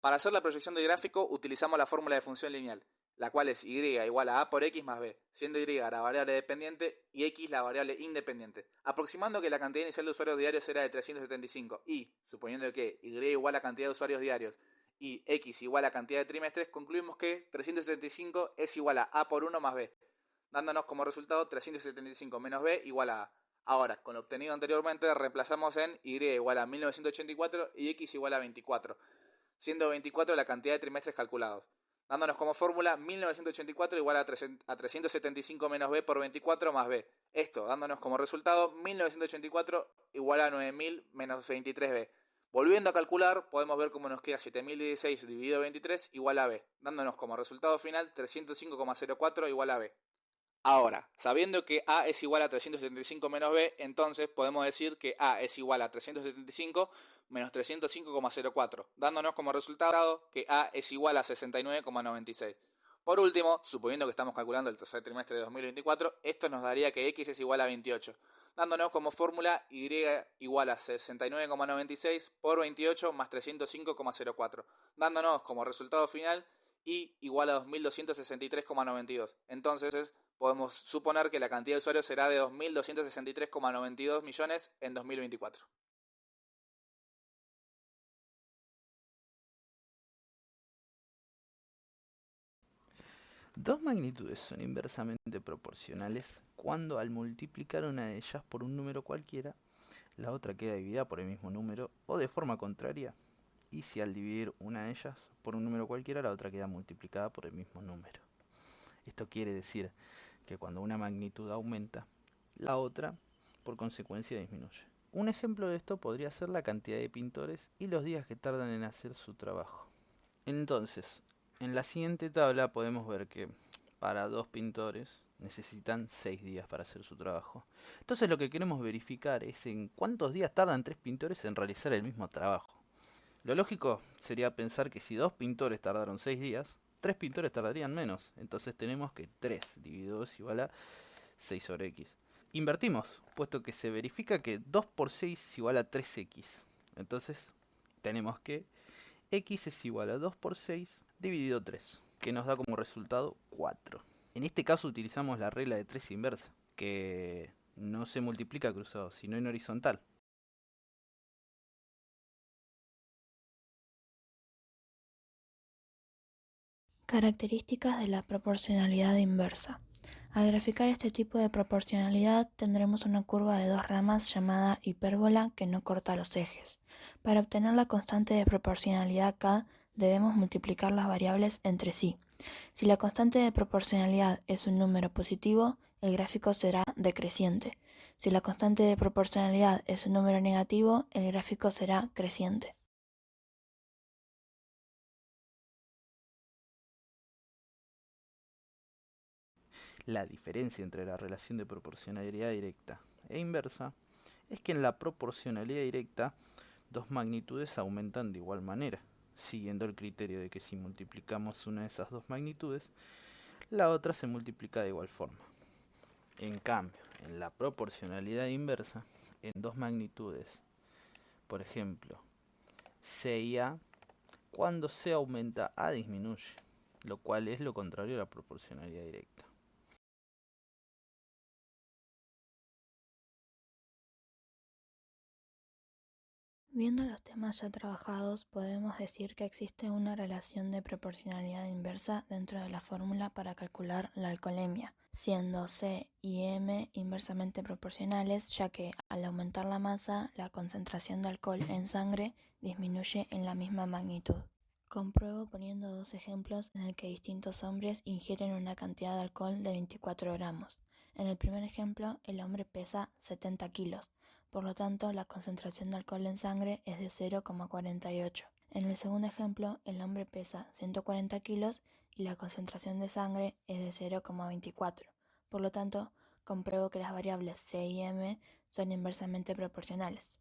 Para hacer la proyección del gráfico utilizamos la fórmula de función lineal, la cual es y igual a por x más b, siendo y la variable dependiente y x la variable independiente. Aproximando que la cantidad inicial de usuarios diarios era de 375 y, suponiendo que y igual a cantidad de usuarios diarios y x igual a cantidad de trimestres, concluimos que 375 es igual a por 1 más b, dándonos como resultado 375 menos b igual a A. Ahora, con lo obtenido anteriormente, reemplazamos en y igual a 1984 y x igual a 24, siendo 24 la cantidad de trimestres calculados, dándonos como fórmula 1984 igual a 375 menos b por 24 más b. Esto dándonos como resultado 1984 igual a 9000 menos 23b. Volviendo a calcular, podemos ver cómo nos queda 7016 dividido 23 igual a b, dándonos como resultado final 305,04 igual a b. Ahora, sabiendo que A es igual a 375 menos B, entonces podemos decir que A es igual a 375 menos 305,04, dándonos como resultado que A es igual a 69,96. Por último, suponiendo que estamos calculando el tercer trimestre de 2024, esto nos daría que X es igual a 28, dándonos como fórmula Y igual a 69,96 por 28 más 305,04, dándonos como resultado final Y igual a 2263,92. Entonces, podemos suponer que la cantidad de usuarios será de 2.263,92 millones en 2024. Dos magnitudes son inversamente proporcionales cuando al multiplicar una de ellas por un número cualquiera, la otra queda dividida por el mismo número o de forma contraria, y si al dividir una de ellas por un número cualquiera, la otra queda multiplicada por el mismo número. Esto quiere decir que cuando una magnitud aumenta, la otra por consecuencia disminuye. Un ejemplo de esto podría ser la cantidad de pintores y los días que tardan en hacer su trabajo. Entonces, en la siguiente tabla podemos ver que para dos pintores necesitan 6 días para hacer su trabajo. Entonces lo que queremos verificar es en cuántos días tardan tres pintores en realizar el mismo trabajo. Lo lógico sería pensar que si dos pintores tardaron 6 días, tres pintores tardarían menos. Entonces tenemos que 3 dividido 2 igual a 6 sobre x. Invertimos, puesto que se verifica que 2 por 6 es igual a 3x. Entonces tenemos que x es igual a 2 por 6 dividido 3, que nos da como resultado 4. En este caso utilizamos la regla de 3 inversa, que no se multiplica cruzado, sino en horizontal. Características de la proporcionalidad inversa. Al graficar este tipo de proporcionalidad tendremos una curva de dos ramas llamada hipérbola que no corta los ejes. Para obtener la constante de proporcionalidad k debemos multiplicar las variables entre sí. Si la constante de proporcionalidad es un número positivo, el gráfico será decreciente. Si la constante de proporcionalidad es un número negativo, el gráfico será creciente. La diferencia entre la relación de proporcionalidad directa e inversa es que en la proporcionalidad directa dos magnitudes aumentan de igual manera, siguiendo el criterio de que si multiplicamos una de esas dos magnitudes, la otra se multiplica de igual forma. En cambio, en la proporcionalidad inversa, en dos magnitudes, por ejemplo, C y A, cuando C aumenta, A disminuye, lo cual es lo contrario a la proporcionalidad directa. Viendo los temas ya trabajados, podemos decir que existe una relación de proporcionalidad inversa dentro de la fórmula para calcular la alcoholemia, siendo C y M inversamente proporcionales, ya que al aumentar la masa, la concentración de alcohol en sangre disminuye en la misma magnitud. Compruebo poniendo dos ejemplos en el que distintos hombres ingieren una cantidad de alcohol de 24 gramos. En el primer ejemplo, el hombre pesa 70 kilos. Por lo tanto, la concentración de alcohol en sangre es de 0,48. En el segundo ejemplo, el hombre pesa 140 kilos y la concentración de sangre es de 0,24. Por lo tanto, compruebo que las variables C y M son inversamente proporcionales.